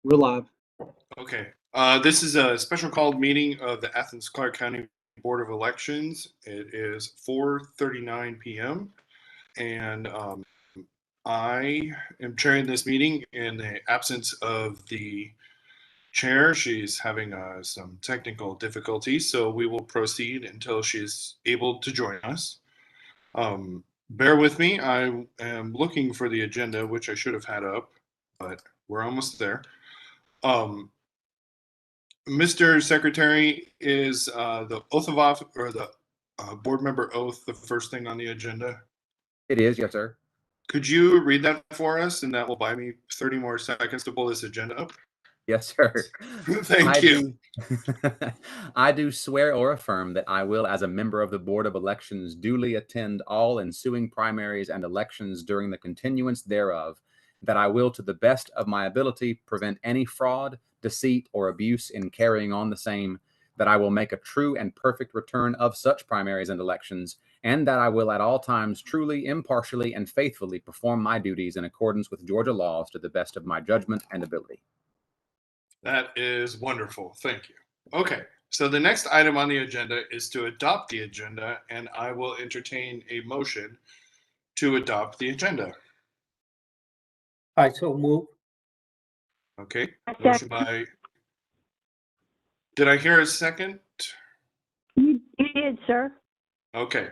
We're live. Okay. This is a special called meeting of the Athens-Clarke County Board of Elections. It is 4:39 p.m. and I am chairing this meeting in the absence of the chair. She's having some technical difficulties, so we will proceed until she's able to join us. Bear with me. I am looking for the agenda, which I should have had up, but we're almost there. Mr. Secretary, is the oath of office or the board member oath the first thing on the agenda? It is, yes, sir. Could you read that for us, and that will buy me 30 more seconds to pull this agenda up? Yes, sir. Thank you. I do swear or affirm that I will, as a member of the Board of Elections, duly attend all ensuing primaries and elections during the continuance thereof, that I will, to the best of my ability, prevent any fraud, deceit, or abuse in carrying on the same, that I will make a true and perfect return of such primaries and elections, and that I will at all times truly, impartially, and faithfully perform my duties in accordance with Georgia laws to the best of my judgment and ability. That is wonderful. Thank you. Okay, so the next item on the agenda is to adopt the agenda, and I will entertain a motion to adopt the agenda. I so move. Okay, motion by. Did I hear a second? You did, sir. Okay,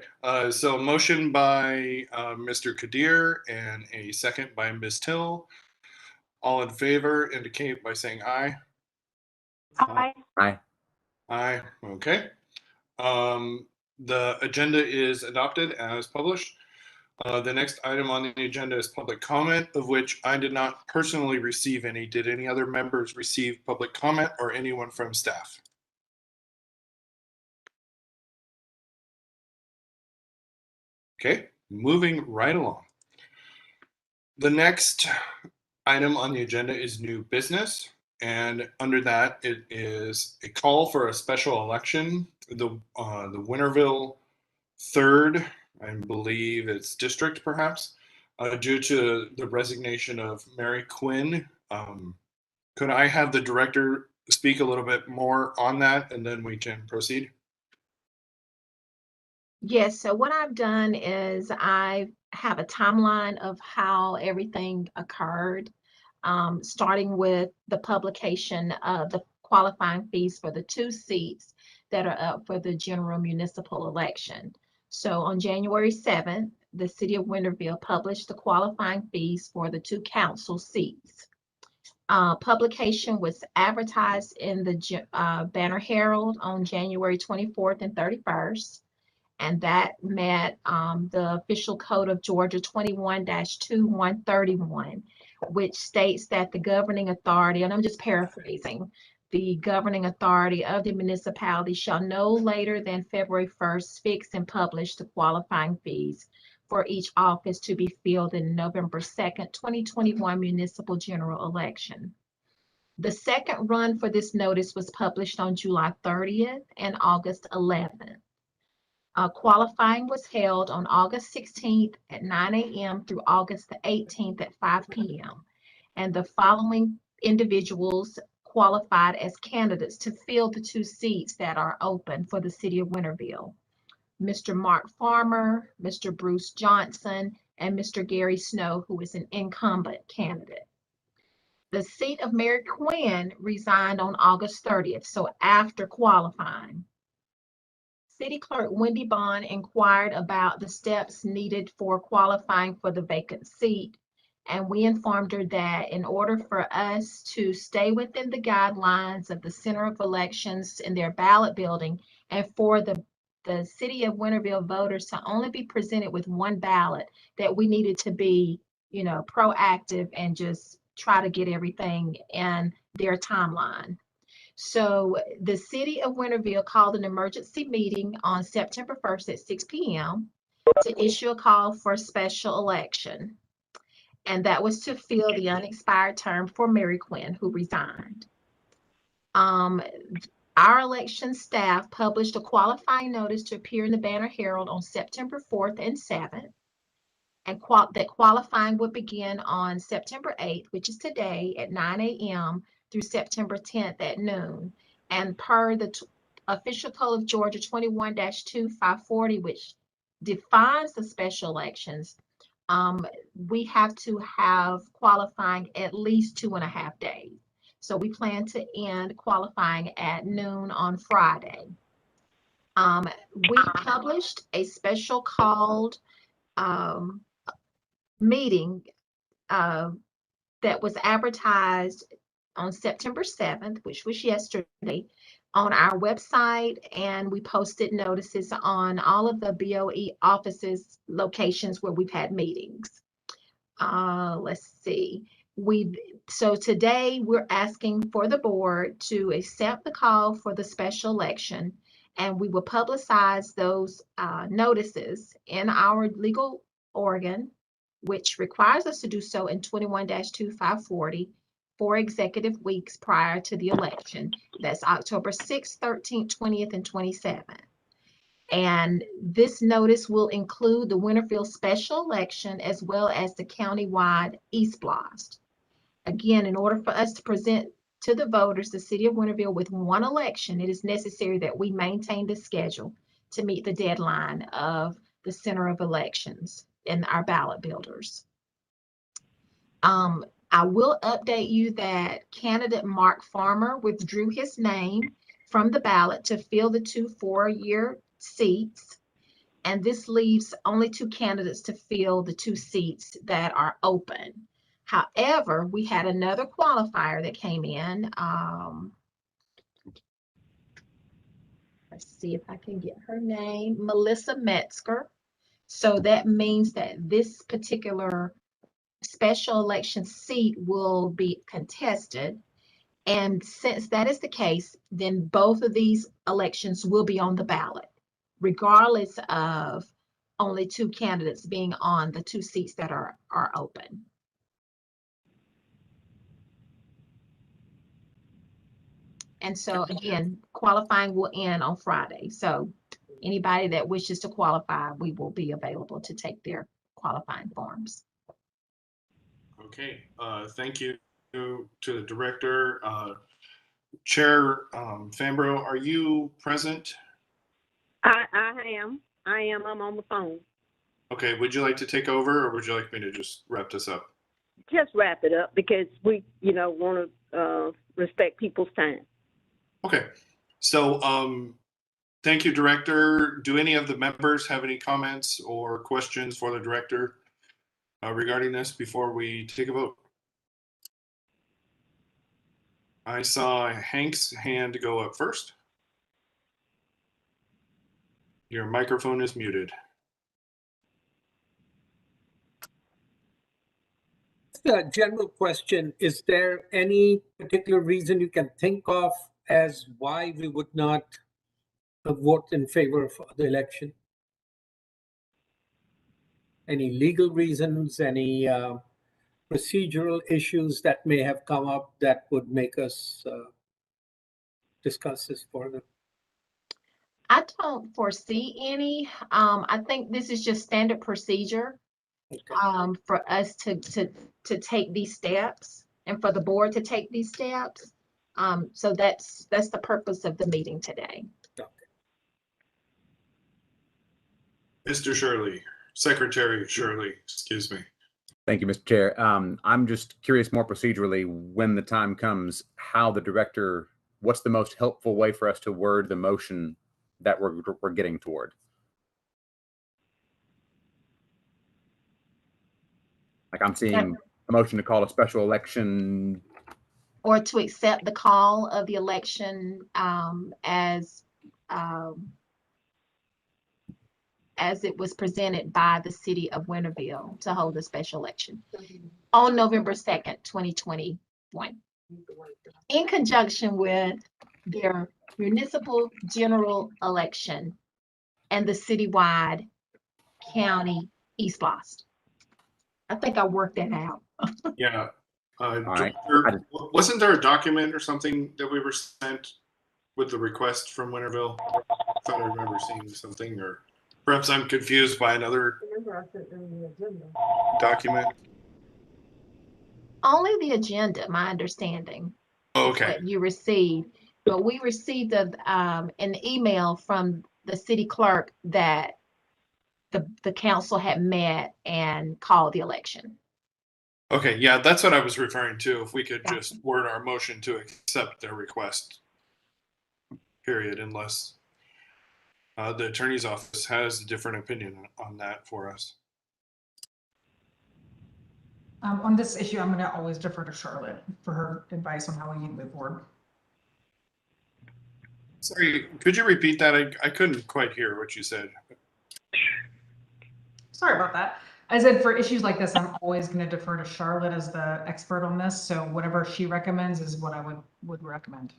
so motion by Mr. Kadir and a second by Ms. Till. All in favor indicate by saying aye. Aye. Aye. Aye, okay. The agenda is adopted as published. The next item on the agenda is public comment, of which I did not personally receive any. Did any other members receive public comment or anyone from staff? Okay, moving right along. The next item on the agenda is new business, and under that it is a call for a special election. The Winterville 3rd, I believe it's district perhaps, due to the resignation of Mary Quinn. Could I have the director speak a little bit more on that, and then we can proceed? Yes, so what I've done is I have a timeline of how everything occurred, starting with the publication of the qualifying fees for the 2 seats that are up for the general municipal election. So on January 7th, the city of Winterville published the qualifying fees for the 2 council seats. Publication was advertised in the Banner Herald on January 24th and 31st. And that met the official code of Georgia 21-2131, which states that the governing authority, and I'm just paraphrasing, the governing authority of the municipality shall no later than February 1st fix and publish the qualifying fees for each office to be filled in November 2nd, 2021 municipal general election. The second run for this notice was published on July 30th and August 11th. Qualifying was held on August 16th at 9 a.m. through August the 18th at 5 p.m. And the following individuals qualified as candidates to fill the 2 seats that are open for the city of Winterville: Mr. Mark Farmer, Mr. Bruce Johnson, and Mr. Gary Snow, who is an incumbent candidate. The seat of Mary Quinn resigned on August 30th, so after qualifying. City Clerk Wendy Bond inquired about the steps needed for qualifying for the vacant seat, and we informed her that in order for us to stay within the guidelines of the Center of Elections in their ballot building, and for the city of Winterville voters to only be presented with 1 ballot, that we needed to be, proactive and just try to get everything in their timeline. So the city of Winterville called an emergency meeting on September 1st at 6 p.m. to issue a call for a special election. And that was to fill the unexpired term for Mary Quinn, who resigned. Our election staff published a qualifying notice to appear in the Banner Herald on September 4th and 7th. And that qualifying would begin on September 8th, which is today, at 9 a.m. through September 10th at noon. And per the official code of Georgia 21-2540, which defines the special elections, we have to have qualifying at least 2.5 days. So we plan to end qualifying at noon on Friday. We published a special called meeting that was advertised on September 7th, which was yesterday, on our website, and we posted notices on all of the BOE offices, locations where we've had meetings. Let's see. So today we're asking for the board to accept the call for the special election, and we will publicize those notices in our legal organ, which requires us to do so in 21-2540 4 executive weeks prior to the election. That's October 6th, 13th, 20th, and 27th. And this notice will include the Winterville special election as well as the countywide East Blast. Again, in order for us to present to the voters the city of Winterville with one election, it is necessary that we maintain the schedule to meet the deadline of the Center of Elections and our ballot builders. I will update you that candidate Mark Farmer withdrew his name from the ballot to fill the 2 4-year seats. And this leaves only 2 candidates to fill the 2 seats that are open. However, we had another qualifier that came in. Let's see if I can get her name, Melissa Metzger. So that means that this particular special election seat will be contested. And since that is the case, then both of these elections will be on the ballot, regardless of only 2 candidates being on the 2 seats that are open. And so again, qualifying will end on Friday. So anybody that wishes to qualify, we will be available to take their qualifying forms. Okay, thank you to the director. Chair Fambro, are you present? I am. I'm on the phone. Okay, would you like to take over or would you like me to just wrap this up? Just wrap it up because we, want to respect people's time. Okay, so thank you, Director. Do any of the members have any comments or questions for the Director regarding this before we take a vote? I saw Hank's hand go up first. Your microphone is muted. A general question. Is there any particular reason you can think of as why we would not vote in favor of the election? Any legal reasons, any procedural issues that may have come up that would make us discuss this further? I don't foresee any. I think this is just standard procedure. Okay. For us to take these steps and for the board to take these steps. So that's the purpose of the meeting today. Okay. Mr. Shirley, Secretary Shirley, excuse me. Thank you, Mr. Chair. I'm just curious more procedurally, when the time comes, how the director, what's the most helpful way for us to word the motion that we're getting toward? Like I'm seeing a motion to call a special election. Or to accept the call of the election as it was presented by the city of Winterville to hold a special election on November 2nd, 2021, in conjunction with their municipal general election and the citywide county East Blast. I think I worked that out. Yeah. Right. Wasn't there a document or something that we were sent with the request from Winterville? I thought I remember seeing something, or perhaps I'm confused by another document. Only the agenda, my understanding. Okay. what you received. But we received an email from the city clerk that the council had met and called the election. Okay, yeah, that's what I was referring to. If we could Gotcha. just word our motion to accept their request, period, unless the attorney's office has a different opinion on that for us. On this issue, I'm going to always defer to Charlotte for her advice on how we need to move forward. Sorry, could you repeat that? I couldn't quite hear what you said. Sorry about that. I said for issues like this, I'm always going to defer to Charlotte as the expert on this. So whatever she recommends is what I would recommend.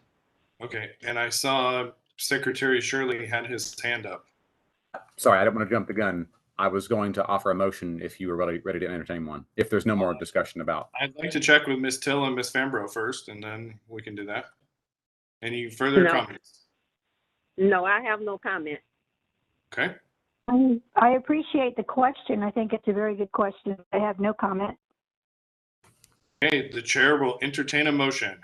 Okay, and I saw Secretary Shirley had his hand up. Sorry, I don't want to jump the gun. I was going to offer a motion if you were ready to entertain one. If there's no more discussion about. I'd like to check with Ms. Till and Ms. Fambro first, and then we can do that. Any further comments? No, I have no comment. Okay. I appreciate the question. I think it's a very good question. I have no comment. Okay, the chair will entertain a motion.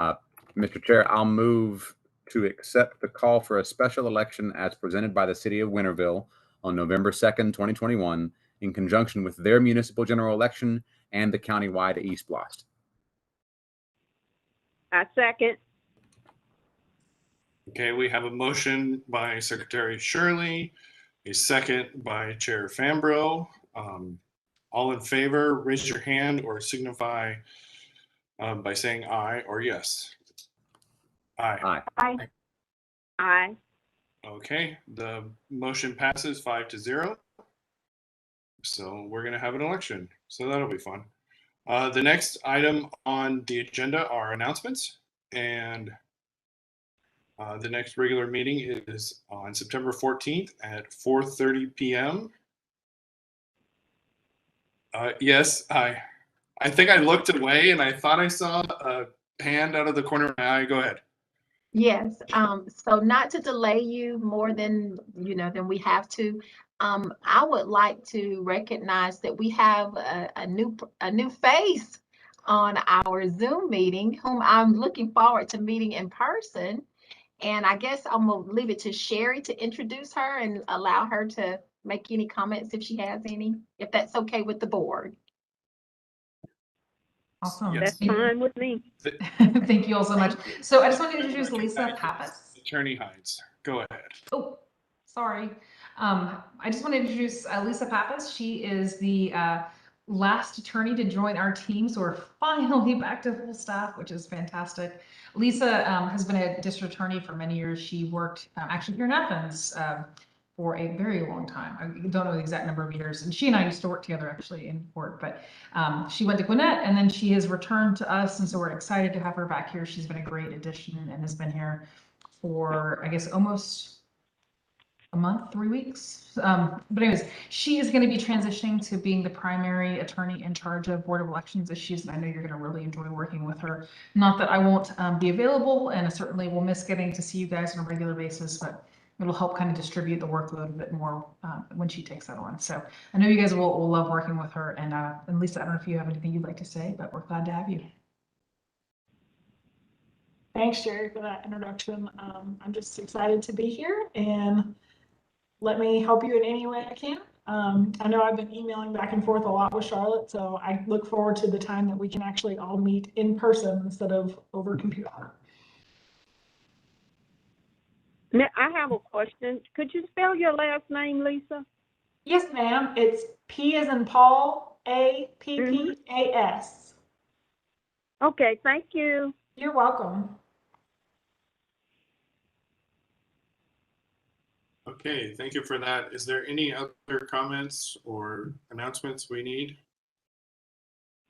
Mr. Chair, I'll move to accept the call for a special election as presented by the City of Winterville on November 2nd, 2021, in conjunction with their municipal general election and the countywide East Blast. I second. Okay, we have a motion by Secretary Shirley, a second by Chair Fambro. All in favor, raise your hand or signify by saying aye or yes. Aye. Aye. Aye. Aye. Okay, the motion passes 5-0. So we're going to have an election. So that'll be fun. The next item on the agenda are announcements. And the next regular meeting is on September 14th at 4:30 p.m. Yes, I think I looked away and I thought I saw a hand out of the corner of my eye. Go ahead. Yes, so not to delay you more than than we have to, I would like to recognize that we have a new face on our Zoom meeting, whom I'm looking forward to meeting in person. And I guess I'm gonna leave it to Sherry to introduce her and allow her to make any comments if she has any, if that's okay with the board. Awesome. Yes. That's fine with me. Thank you all so much. So I just want to introduce Lisa Pappas. Attorney Hines, go ahead. Oh, sorry. I just want to introduce Lisa Pappas. She is the last attorney to join our team, so we're finally back to full staff, which is fantastic. Lisa has been a district attorney for many years. She worked actually here in Athens for a very long time. I don't know the exact number of years. And she and I used to work together actually in court, but she went to Gwinnett and then she has returned to us. And so we're excited to have her back here. She's been a great addition and has been here for, I guess, almost a month, 3 weeks. But anyways, she is going to be transitioning to being the primary attorney in charge of Board of Elections issues. And I know you're going to really enjoy working with her. Not that I won't be available, and I certainly will miss getting to see you guys on a regular basis, but it'll help kind of distribute the workload a bit more when she takes that on. So I know you guys will love working with her. And Lisa, I don't know if you have anything you'd like to say, but we're glad to have you. Thanks, Sherry, for that introduction. I'm just excited to be here and let me help you in any way I can. I know I've been emailing back and forth a lot with Charlotte, so I look forward to the time that we can actually all meet in person instead of over computer. Now, I have a question. Could you spell your last name, Lisa? Yes, ma'am. It's P as in Paul, A-P-P-A-S. Okay, thank you. You're welcome. Okay, thank you for that. Is there any other comments or announcements we need?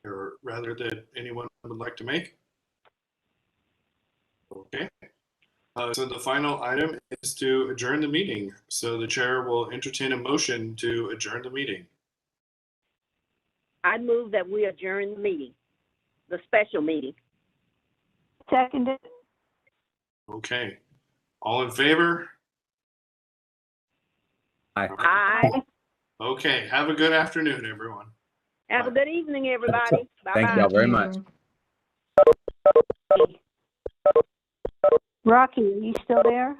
Or rather that anyone would like to make? Okay. So the final item is to adjourn the meeting. So the chair will entertain a motion to adjourn the meeting. I move that we adjourn the meeting, the special meeting. Seconded. Okay. All in favor? Aye. Aye. Okay. Have a good afternoon, everyone. Have a good evening, everybody. Thank Bye-bye. you all very much. Rocky, are you still there?